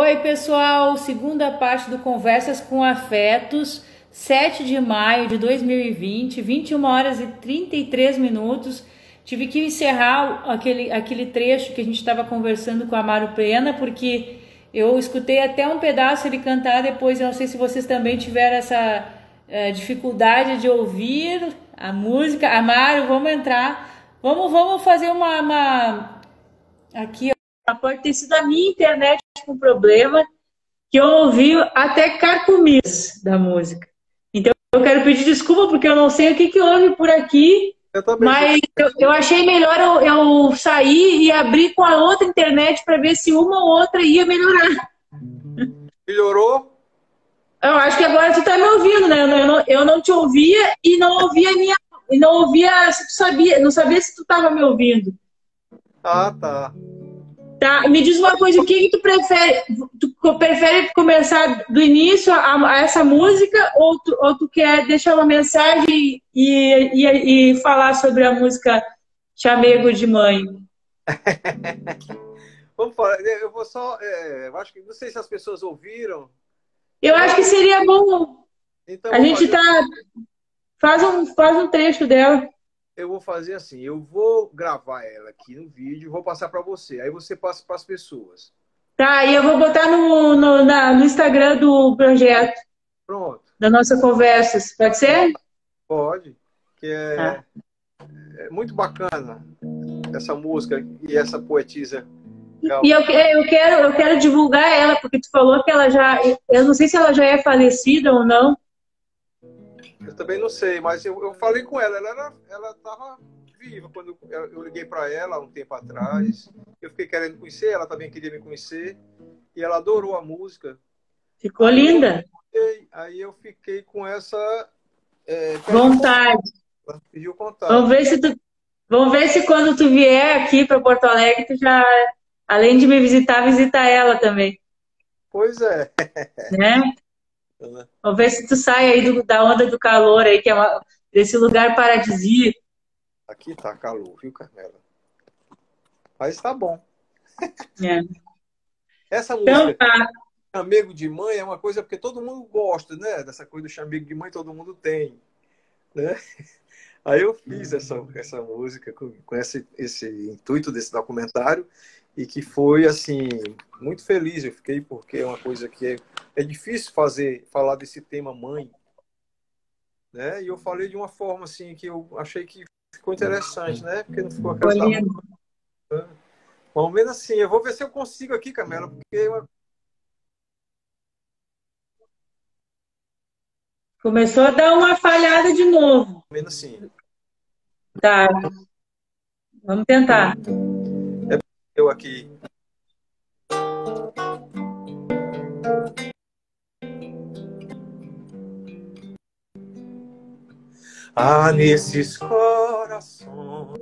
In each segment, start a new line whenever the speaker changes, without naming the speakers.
Oi, pessoal! Segunda parte do Conversas com Afetos, 7 de maio de 2020, 21 horas e 33 minutos. Tive que encerrar aquele trecho que a gente estava conversando com a Amaro Pena, porque eu escutei até um pedaço ele cantar depois. Eu não sei se vocês também tiveram essa dificuldade de ouvir a música. Amaro, vamos entrar. Vamos fazer uma... Aqui, ó. Pode ter sido a minha internet com problema, que eu ouvi até carcomis da música. Então eu quero pedir desculpa, porque eu não sei o que houve por aqui, mas eu achei melhor eu sair e abrir com a outra internet para ver se uma ou outra ia melhorar.
Melhorou?
Eu acho que agora tu tá me ouvindo, né? Eu não te ouvia e não ouvia não ouvia se tu sabia, não sabia se tu tava me ouvindo.
Ah, tá.
Tá, me diz uma coisa, o que tu prefere? Tu prefere começar do início a essa música ou tu quer deixar uma mensagem e falar sobre a música Chamego de Mãe?
Vamos falar, eu vou só, eu acho que, não sei se as pessoas ouviram.
Eu acho que seria bom.
Então,
a gente faz um trecho dela.
Eu vou fazer assim, eu vou gravar ela aqui no vídeo, vou passar para você, aí você passa para as pessoas.
Tá, e eu vou botar no Instagram do projeto.
Pronto.
Da nossa conversa, pode ser?
Pode, que é muito bacana essa música e essa poetisa.
E eu quero divulgar ela, porque tu falou que ela já... Eu não sei se ela já é falecida ou não.
Eu também não sei, mas eu falei com ela. Ela estava viva quando eu liguei para ela um tempo atrás. Eu fiquei querendo conhecer, ela também queria me conhecer. E ela adorou a música.
Ficou linda.
Aí eu fiquei com essa...
vontade.
Pediu contato.
Vamos ver se quando tu vier aqui para Porto Alegre, tu já, além de me visitar, visita ela também.
Pois é.
Né? Vamos ver se tu sai aí da onda do calor aí, que é desse lugar paradisíaco.
Aqui tá calor, viu, Carmela? Mas tá bom.
É.
Essa música, Chamego de Mãe, é uma coisa porque todo mundo gosta, né? Dessa coisa do chamego de mãe, todo mundo tem. Né? Aí eu fiz essa música com esse intuito desse documentário e que foi, assim, muito feliz eu fiquei, porque é uma coisa que é difícil falar desse tema mãe, né? E eu falei de uma forma, assim, que eu achei que ficou interessante, né? Porque não ficou aquela... Pelo menos assim, eu vou ver se eu consigo aqui, Camila, porque...
Começou a dar uma falhada de novo.
Pelo menos assim.
Tá. Vamos tentar.
Eu aqui... Há nesses corações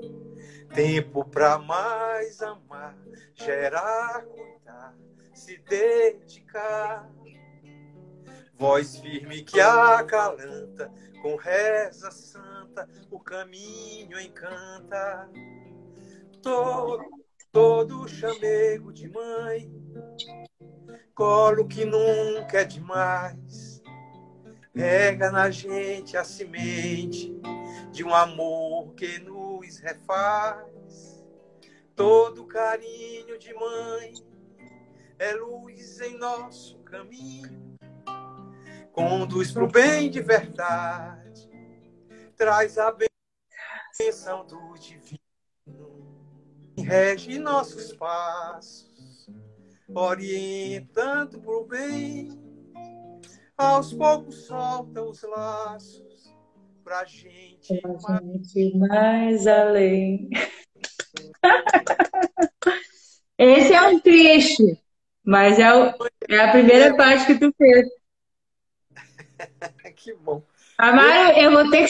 tempo pra mais amar, gerar, cuidar, se dedicar. Voz firme que acalanta, com reza santa, o caminho encanta. Todo chamego de mãe, colo que nunca é demais. Rega na gente a semente de um amor que nos refaz. Todo carinho de mãe é luz em nosso caminho. Conduz pro bem de verdade, traz a bênção do divino, rege nossos passos, orientando pro bem. Aos poucos solta os laços pra gente
mais além. Esse é um trecho, mas é a primeira parte que tu fez.
Que bom.
Amaro, eu vou ter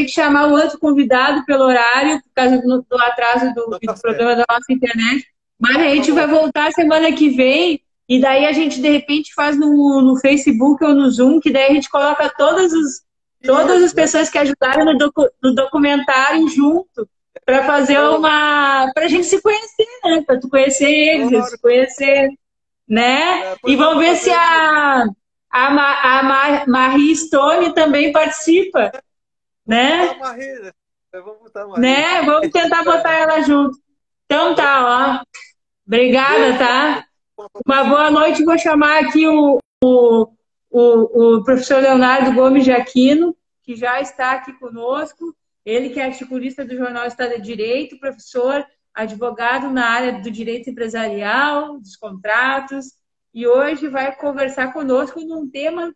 que chamar o outro convidado pelo horário, por causa do atraso do programa da nossa internet. Mas a gente vai voltar semana que vem. E daí a gente, de repente, faz no Facebook ou no Zoom, que daí a gente coloca todas as pessoas que ajudaram no documentário junto, para fazer pra gente se conhecer, né? Para tu conhecer eles, se conhecer. né?
Pois
E vamos
vamos
ver se
fazer
Marie Stone também participa,
vamos botar
né?
a Marreta. Vamos botar a Marreta.
Né? Vamos tentar botar ela junto. Então tá, ó. Obrigada,
Beijo,
tá?
bom pra
Uma boa
você.
noite. Vou chamar aqui o professor Leonardo Gomes de Aquino, que já está aqui conosco. Ele que é articulista do jornal Estado de Direito, professor, advogado na área do direito empresarial, dos contratos, e hoje vai conversar conosco num tema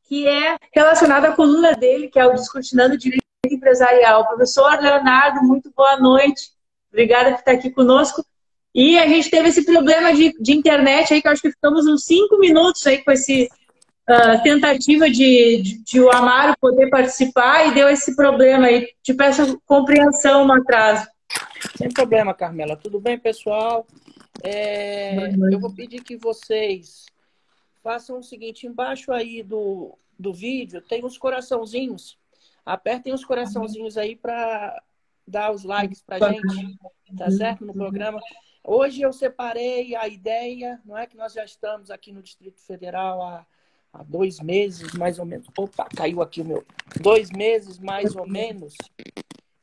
que é relacionado à coluna dele, que é o Descortinando Direito Empresarial. Professor Leonardo, muito boa noite. Obrigada por estar aqui conosco. E a gente teve esse problema de internet aí, que eu acho que ficamos uns 5 minutos aí com esse tentativa de o Amaro poder participar e deu esse problema aí. Te peço compreensão no atraso.
Sem problema, Carmela. Tudo bem, pessoal? Eu vou pedir que vocês façam o seguinte, embaixo aí do vídeo tem os coraçãozinhos. Apertem os coraçãozinhos aí para dar os likes para a gente, tá certo? No programa. Hoje eu separei a ideia, não é que nós já estamos aqui no Distrito Federal há 2 meses, mais ou menos. Opa, caiu aqui o meu. 2 meses, mais ou menos,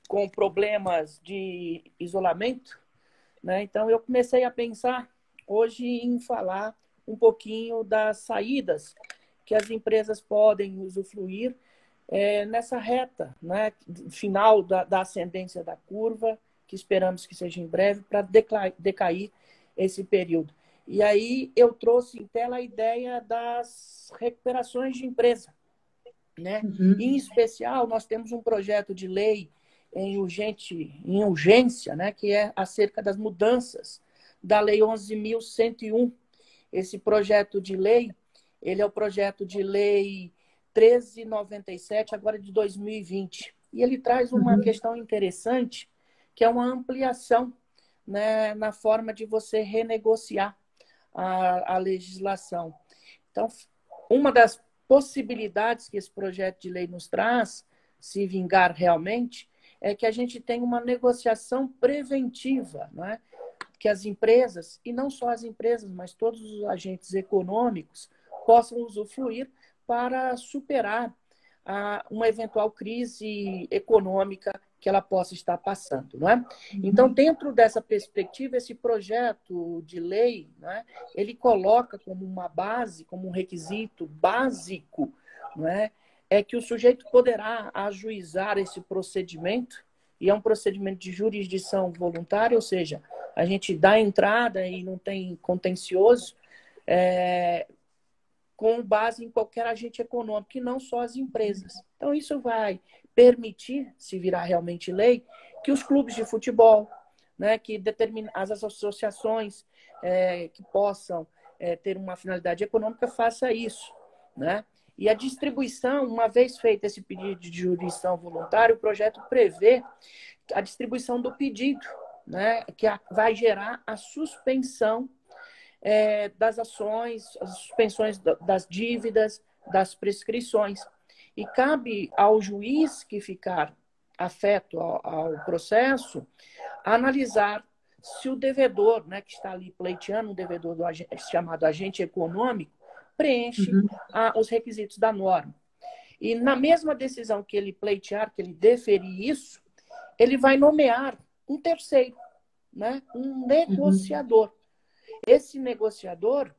com problemas de isolamento, né? Então eu comecei a pensar hoje em falar um pouquinho das saídas que as empresas podem usufruir nessa reta, né, final da ascendência da curva, que esperamos que seja em breve, para decair esse período. E aí eu trouxe em tela a ideia das recuperações de empresa, né? Em especial, nós temos um projeto de lei em urgência, né, que é acerca das mudanças da Lei 11.101. Esse projeto de lei, ele é o projeto de lei 1397, agora de 2020. E ele traz uma questão interessante, que é uma ampliação, né, na forma de você renegociar a legislação. Então, uma das possibilidades que esse projeto de lei nos traz, se vingar realmente, é que a gente tem uma negociação preventiva, não é? Que as empresas, e não só as empresas, mas todos os agentes econômicos, possam usufruir para superar uma eventual crise econômica que ela possa estar passando, não é? Então, dentro dessa perspectiva, esse projeto de lei, não é, ele coloca como uma base, como um requisito básico, não é que o sujeito poderá ajuizar esse procedimento, e é um procedimento de jurisdição voluntária, ou seja, a gente dá entrada e não tem contencioso, com base em qualquer agente econômico, e não só as empresas. Então, isso vai permitir, se virar realmente lei, que os clubes de futebol, né, que as associações que possam ter uma finalidade econômica, faça isso, né? E a distribuição, uma vez feito esse pedido de jurisdição voluntária, o projeto prevê a distribuição do pedido, né, que vai gerar a suspensão das ações, as suspensões das dívidas, das prescrições. E cabe ao juiz que ficar afeto ao processo analisar se o devedor, né, que está ali pleiteando, um devedor chamado agente econômico, preenche os requisitos da norma. E na mesma decisão que ele pleitear, que ele deferir isso, ele vai nomear um terceiro, né, um negociador. Esse negociador,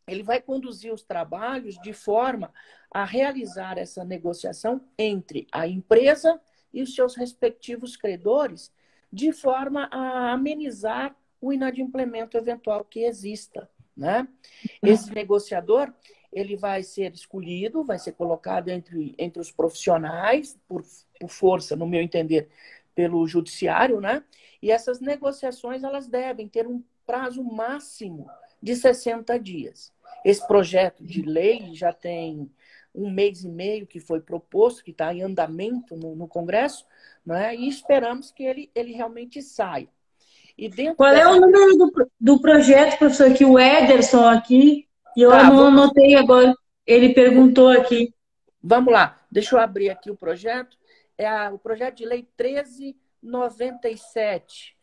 ele vai conduzir os trabalhos de forma a realizar essa negociação entre a empresa e os seus respectivos credores, de forma a amenizar o inadimplemento eventual que exista, né? Esse negociador, ele vai ser escolhido, vai ser colocado entre os profissionais, por força, no meu entender, pelo judiciário, né? E essas negociações, elas devem ter um prazo máximo de 60 dias. Esse projeto de lei já tem 1 mês e meio que foi proposto, que está em andamento no Congresso, né? E esperamos que ele realmente saia. E dentro
Qual é o número do projeto, professor? Que o Ederson aqui, e eu não anotei agora, ele perguntou aqui.
Vamos lá, deixa eu abrir aqui o projeto. O projeto de lei 1397.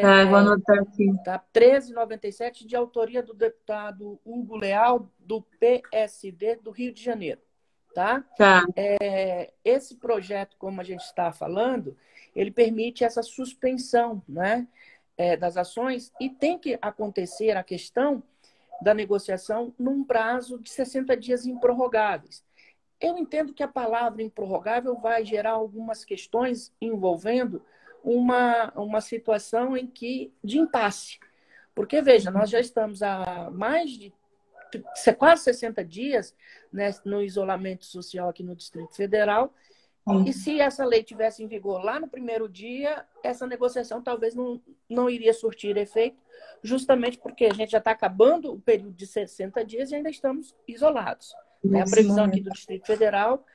Tá, eu vou anotar aqui.
Tá? 1397, de autoria do deputado Hugo Leal, do PSD do Rio de Janeiro. Tá?
Tá.
Esse projeto, como a gente está falando, ele permite essa suspensão, né, das ações, e tem que acontecer a questão da negociação num prazo de 60 dias improrrogáveis. Eu entendo que a palavra improrrogável vai gerar algumas questões envolvendo uma situação de impasse. Porque, veja, nós já estamos há mais de quase 60 dias, né, no isolamento social aqui no Distrito Federal, e se essa lei tivesse em vigor lá no primeiro dia, essa negociação talvez não iria surtir efeito, justamente porque a gente já está acabando o período de 60 dias e ainda estamos isolados. A previsão aqui do Distrito Federal,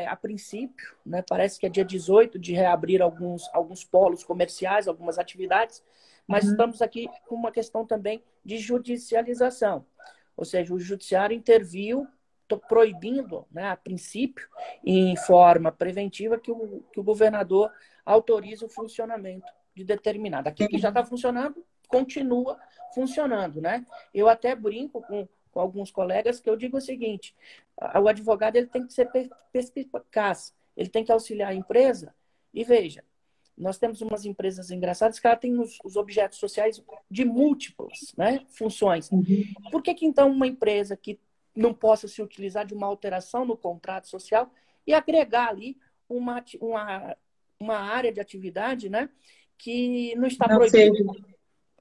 a princípio, né, parece que é dia 18 de reabrir alguns polos comerciais, algumas atividades, mas estamos aqui com uma questão também de judicialização. Ou seja, o judiciário interviu proibindo, né, a princípio, em forma preventiva, que o governador autorize o funcionamento de determinado. Aquilo que já está funcionando, continua funcionando, né? Eu até brinco com alguns colegas que eu digo o seguinte: o advogado ele tem que ser perspicaz, ele tem que auxiliar a empresa. E veja, nós temos umas empresas engraçadas que ela tem os objetos sociais de múltiplas, né, funções. Por que então uma empresa que não possa se utilizar de uma alteração no contrato social e agregar ali uma área de atividade, né, que não está proibida?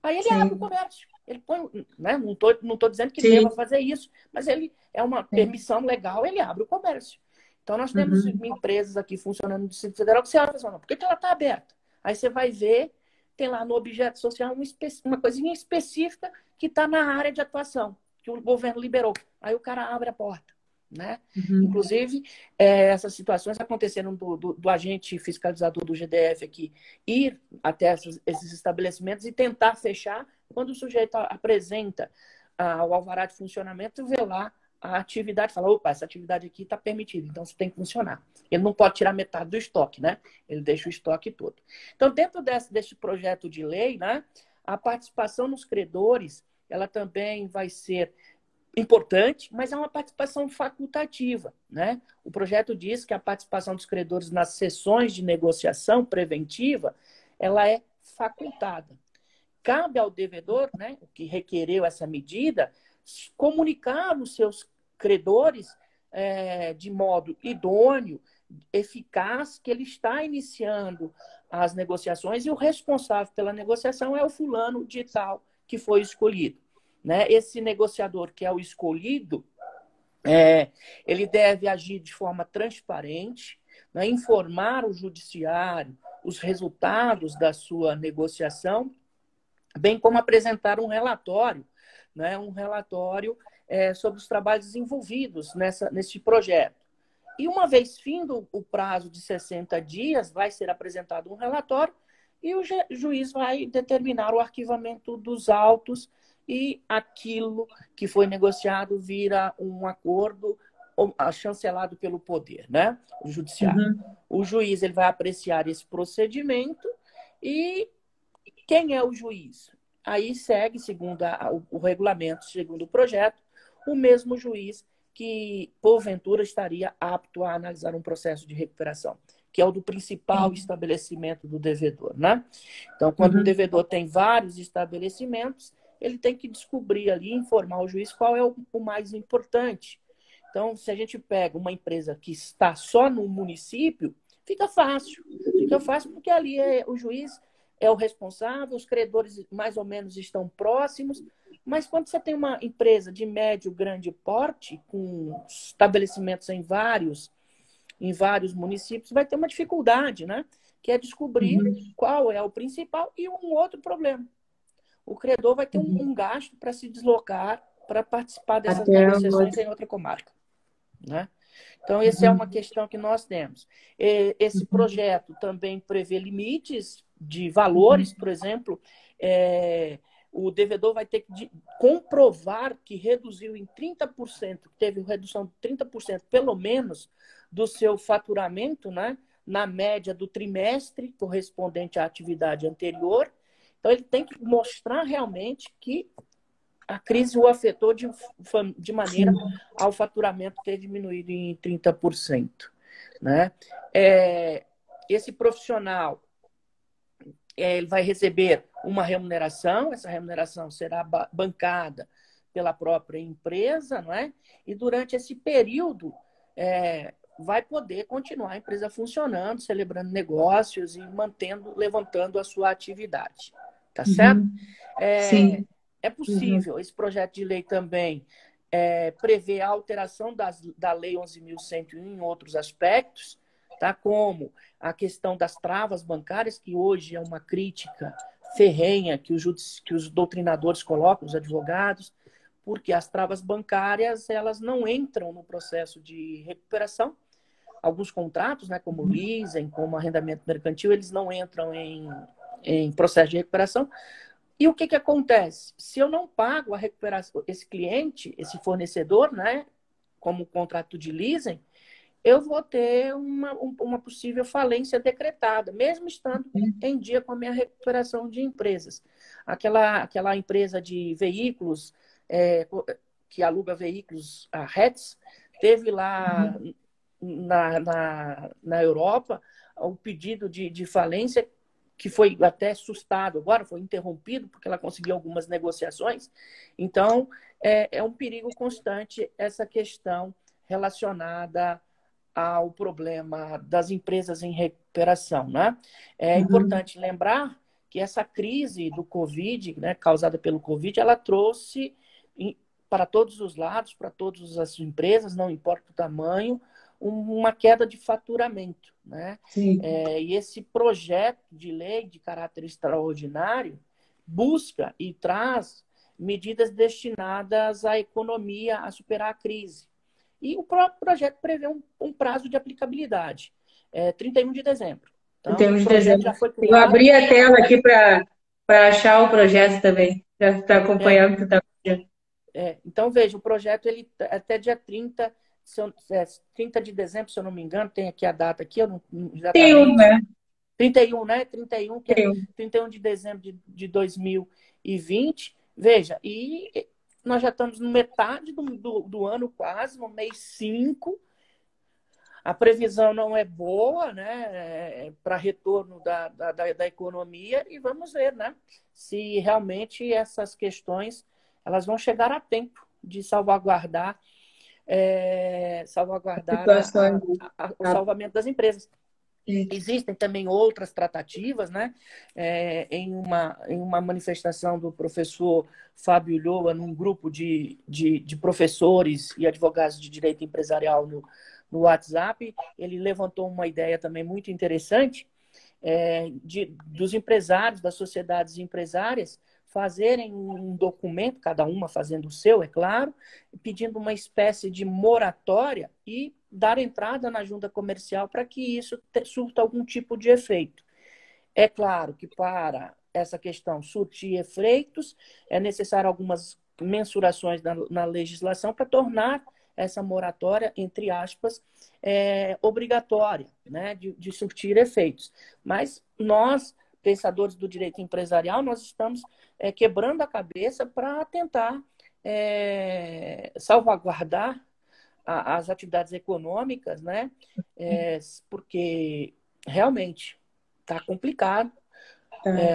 Aí ele abre o comércio. Ele põe, né, não tô dizendo que deva fazer isso, mas ele é uma permissão legal, ele abre o comércio. Então, nós temos empresas aqui funcionando no Distrito Federal que você olha e fala, por que ela está aberta? Aí você vai ver, tem lá no objeto social uma coisinha específica que está na área de atuação, que o governo liberou. Aí o cara abre a porta, né? Inclusive, essas situações aconteceram do agente fiscalizador do GDF aqui ir até esses estabelecimentos e tentar fechar. Quando o sujeito apresenta o alvará de funcionamento, vê lá a atividade, fala, opa, essa atividade aqui está permitida, então isso tem que funcionar. Ele não pode tirar metade do estoque, né? Ele deixa o estoque todo. Então, dentro desse projeto de lei, né, a participação nos credores, ela também vai ser importante, mas é uma participação facultativa, né? O projeto diz que a participação dos credores nas sessões de negociação preventiva, ela é facultada. Cabe ao devedor, né, que requereu essa medida, comunicar aos seus credores de modo idôneo, eficaz, que ele está iniciando as negociações e o responsável pela negociação é o fulano de tal que foi escolhido. Né? Esse negociador que é o escolhido, ele deve agir de forma transparente, né, informar o judiciário os resultados da sua negociação, bem como apresentar um relatório, né, sobre os trabalhos desenvolvidos nesse projeto. E uma vez findo o prazo de 60 dias, vai ser apresentado um relatório e o juiz vai determinar o arquivamento dos autos e aquilo que foi negociado vira um acordo chancelado pelo poder, né? O judiciário. O juiz ele vai apreciar esse procedimento e quem é o juiz? Aí segue, segundo o regulamento, segundo o projeto, o mesmo juiz que, porventura, estaria apto a analisar um processo de recuperação, que é o do principal estabelecimento do devedor, né? Então, quando um devedor tem vários estabelecimentos, ele tem que descobrir ali, informar o juiz qual é o mais importante. Então, se a gente pega uma empresa que está só no município, fica fácil. Fica fácil porque ali o juiz é o responsável, os credores mais ou menos estão próximos, mas quando você tem uma empresa de médio, grande porte, com estabelecimentos em vários municípios, vai ter uma dificuldade, né? Que é descobrir qual é o principal e um outro problema. O credor vai ter um gasto para se deslocar, para participar dessas negociações em outra comarca, né? Então, essa é uma questão que nós temos. Esse projeto também prevê limites de valores, por exemplo, o devedor vai ter que comprovar que reduziu em 30%, teve redução de 30%, pelo menos, do seu faturamento, né, na média do trimestre correspondente à atividade anterior, Então, ele tem que mostrar realmente que a crise o afetou de maneira ao faturamento ter diminuído em 30%. Né? Esse profissional ele vai receber uma remuneração, essa remuneração será bancada pela própria empresa, não é? E durante esse período vai poder continuar a empresa funcionando, celebrando negócios e levantando a sua atividade. Tá certo?
Sim.
É possível, esse projeto de lei também prevê a alteração da Lei 11.101 em outros aspectos, tá? Como a questão das travas bancárias, que hoje é uma crítica ferrenha que os doutrinadores colocam, os advogados, porque as travas bancárias elas não entram no processo de recuperação. Alguns contratos, né, como leasing, como arrendamento mercantil, eles não entram em processo de recuperação. E o que acontece? Se eu não pago a recuperação, esse cliente, esse fornecedor, né, como contrato de leasing, eu vou ter uma possível falência decretada, mesmo estando em dia com a minha recuperação de empresas. Aquela empresa de veículos, que aluga veículos, a Hertz, teve lá na Europa o pedido de falência, que foi até sustado, agora foi interrompido, porque ela conseguiu algumas negociações. Então, é um perigo constante essa questão relacionada ao problema das empresas em recuperação. Né? É importante lembrar que essa crise do Covid, né, causada pelo Covid, ela trouxe para todos os lados, para todas as empresas, não importa o tamanho, uma queda de faturamento. Né? E esse projeto de lei de caráter extraordinário busca e traz medidas destinadas à economia a superar a crise. E o próprio projeto prevê um prazo de aplicabilidade, 31 de dezembro. Então,
31 de dezembro.
Já foi
criado. Eu abri a tela aqui para achar o projeto também, para acompanhar o que está acontecendo.
Então, veja, o projeto ele até dia 30 de dezembro, se eu não me engano, tem aqui a data aqui, eu não exatamente.
31, né?
31, né? 31, que é 31 de dezembro de 2020. Veja, e nós já estamos no metade do ano quase, no mês 5. A previsão não é boa, né? Para retorno da economia, e vamos ver, né? Se realmente essas questões elas vão chegar a tempo de salvaguardar o salvamento das empresas. Existem também outras tratativas, né? Em uma manifestação do professor Fábio Ulloa, num grupo de professores e advogados de direito empresarial no WhatsApp, ele levantou uma ideia também muito interessante dos empresários, das sociedades empresárias, fazerem um documento, cada uma fazendo o seu, é claro, pedindo uma espécie de moratória e dar entrada na junta comercial para que isso surta algum tipo de efeito. É claro que para essa questão surtir efeitos, é necessário algumas mensurações na legislação para tornar essa moratória, entre aspas, obrigatória, né, de surtir efeitos. Mas nós, pensadores do direito empresarial, nós estamos quebrando a cabeça para tentar salvaguardar as atividades econômicas, né? Porque realmente está complicado.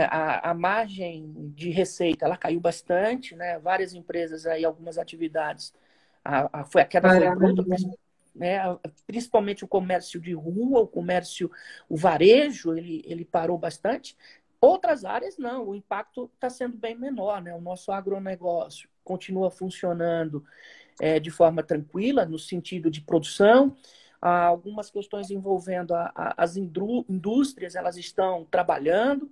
A margem de receita ela caiu bastante, né? Várias empresas aí, algumas atividades, a queda foi bruta, né? Principalmente o comércio de rua, o varejo, ele parou bastante. Outras áreas não, o impacto está sendo bem menor, né? O nosso agronegócio continua funcionando de forma tranquila, no sentido de produção. Algumas questões envolvendo as indústrias, elas estão trabalhando.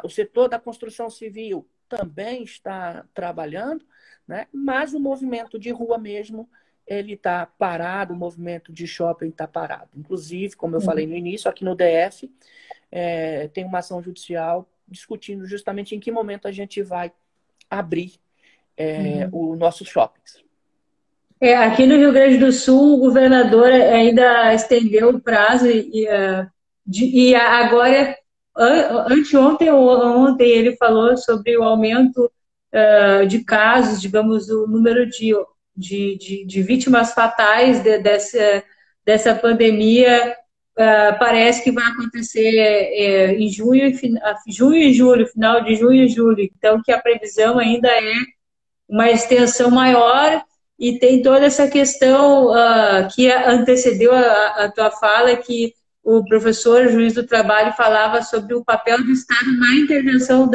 O setor da construção civil também está trabalhando, né? Mas o movimento de rua mesmo, ele está parado, o movimento de shopping está parado. Inclusive, como eu falei no início, aqui no DF, tem uma ação judicial discutindo justamente em que momento a gente vai abrir os nossos shoppings.
Aqui no Rio Grande do Sul, o governador ainda estendeu o prazo e agora anteontem ou ontem ele falou sobre o aumento de casos, digamos, o número de vítimas fatais dessa pandemia. Parece que vai acontecer em junho e julho, final de junho e julho. Então, que a previsão ainda é uma extensão maior, e tem toda essa questão que antecedeu a tua fala, que o professor juiz do trabalho falava sobre o papel do Estado na intervenção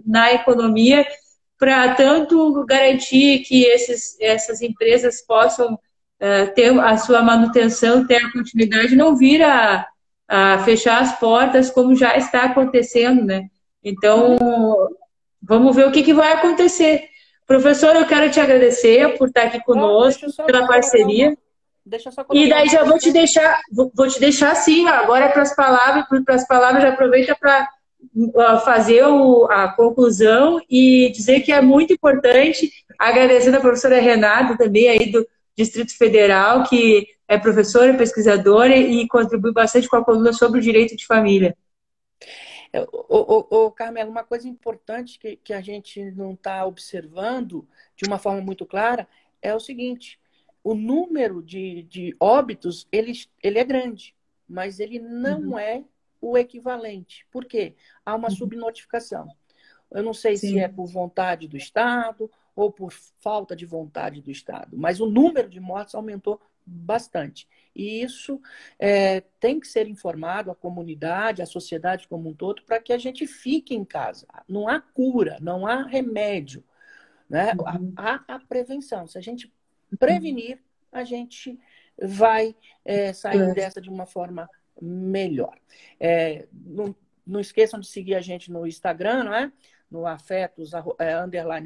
na economia, para tanto garantir que essas empresas possam ter a sua manutenção, ter a continuidade, não vir a fechar as portas, como já está acontecendo, né? Então, vamos ver o que vai acontecer. Professor, eu quero te agradecer por estar aqui conosco, pela parceria. E daí já vou te deixar assim, agora para as palavras, já aproveita para fazer a conclusão e dizer que é muito importante, agradecendo a professora Renata também aí do Distrito Federal, que é professora, pesquisadora e contribui bastante com a coluna sobre o direito de família.
Carmela, uma coisa importante que a gente não está observando de uma forma muito clara é o seguinte: o número de óbitos ele é grande, mas ele não é o equivalente. Por quê? Há uma subnotificação. Eu não sei se é por vontade do Estado ou por falta de vontade do Estado, mas o número de mortes aumentou bastante. E isso tem que ser informado à comunidade, à sociedade como um todo, para que a gente fique em casa. Não há cura, não há remédio, né? Há a prevenção. Se a gente prevenir, a gente vai sair dessa de uma forma melhor. Não esqueçam de seguir a gente no Instagram, não é? No Afetos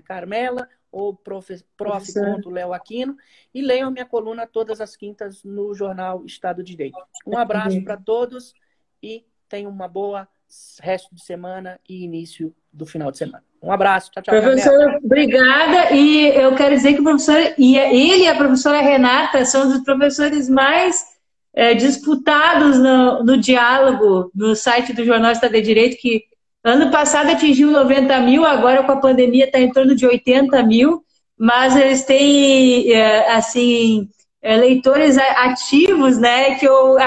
_Carmela ou prof.leoaquino, e leiam minha coluna todas as quintas no jornal Estado de Direito. Um abraço para todos e tenham uma boa resto de semana e início do final de semana. Um abraço. Tchau, tchau.
Professora, obrigada. E eu quero dizer que o professor, ele e a professora Renata são dos professores mais disputados no diálogo no site do Jornal Estado de Direito, que ano passado atingiu 90 mil, agora com a pandemia está em torno de 80 mil, mas eles têm, leitores ativos, né, que eu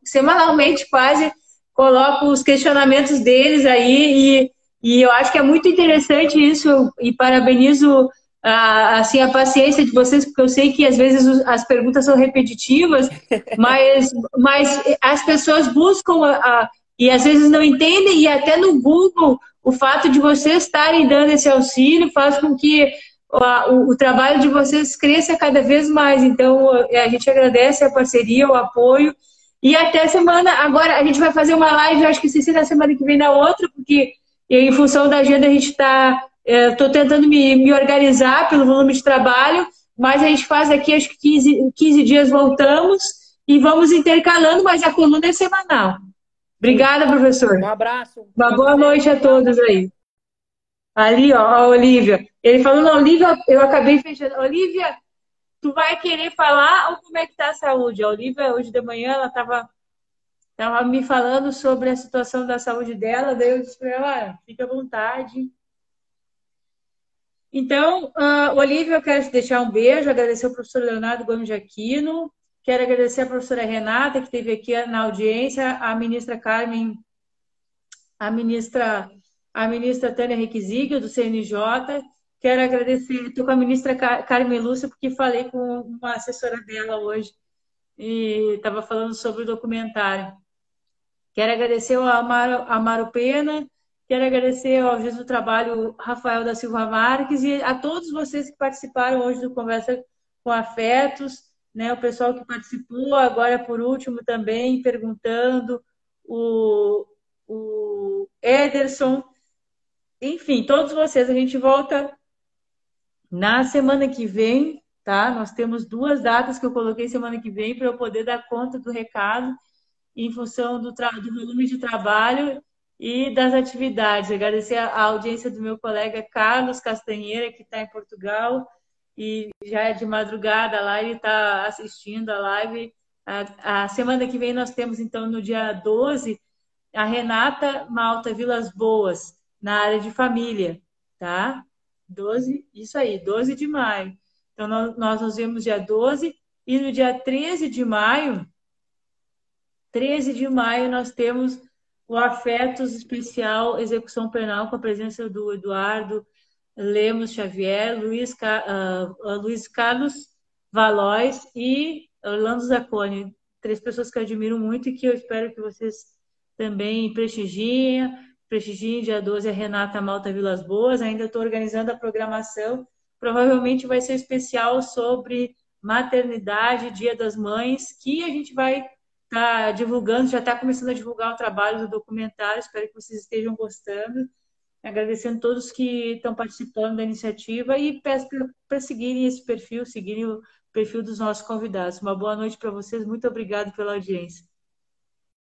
semanalmente quase coloco os questionamentos deles aí, e eu acho que é muito interessante isso, e parabenizo a paciência de vocês, porque eu sei que às vezes as perguntas são repetitivas, mas as pessoas buscam e às vezes não entendem, e até no Google, o fato de vocês estarem dando esse auxílio faz com que o trabalho de vocês cresça cada vez mais. Então, a gente agradece a parceria, o apoio, e até semana. Agora, a gente vai fazer uma live, acho que se na semana que vem na outra, porque em função da agenda a gente está... Estou tentando me organizar pelo volume de trabalho, mas a gente faz aqui, acho que 15 dias voltamos, e vamos intercalando, mas a coluna é semanal. Obrigada, professor.
Um abraço.
Uma boa noite a todos aí. Ali, ó, a Olivia. Ele falou, não, Olivia, eu acabei fechando. Olivia, tu vai querer falar ou como é que tá a saúde? A Olivia, hoje de manhã, ela estava me falando sobre a situação da saúde dela, daí eu disse para ela, fica à vontade. Então, Olivia, eu quero te deixar um beijo, agradecer ao professor Leonardo Gomes de Aquino, quero agradecer a professora Renata, que esteve aqui na audiência, a ministra Carmen, a ministra Tânia Requisíguio, do CNJ. Quero agradecer, estou com a ministra Carmen Lúcia, porque falei com uma assessora dela hoje, e estava falando sobre o documentário. Quero agradecer ao Amaro Pena, quero agradecer ao juiz do trabalho, Rafael da Silva Marques, e a todos vocês que participaram hoje do Conversa com Afetos, né, o pessoal que participou, agora por último também, perguntando, o Ederson, enfim, todos vocês. A gente volta na semana que vem, tá? Nós temos 2 datas que eu coloquei semana que vem para eu poder dar conta do recado em função do volume de trabalho e das atividades. Agradecer a audiência do meu colega Carlos Castanheira, que está em Portugal, e já é de madrugada lá, ele está assistindo a live. A semana que vem nós temos, então, no dia 12, a Renata Malta Vilas Boas, na área de família, tá? 12, isso aí, 12 de maio. Então, nós nos vemos dia 12 e no dia 13 de maio nós temos o Afetos Especial Execução Penal com a presença do Eduardo Lemos Xavier, Luiz Carlos Valois e Orlando Zacconi. 3 pessoas que eu admiro muito e que eu espero que vocês também prestigiem. Prestigiem dia 12 a Renata Malta Vilas Boas. Ainda estou organizando a programação. Provavelmente vai ser especial sobre maternidade, Dia das Mães, que a gente vai estar divulgando, já está começando a divulgar o trabalho do documentário. Espero que vocês estejam gostando. Agradecendo todos que estão participando da iniciativa e peço para seguirem esse perfil, seguirem o perfil dos nossos convidados. Uma boa noite para vocês. Muito obrigado pela audiência.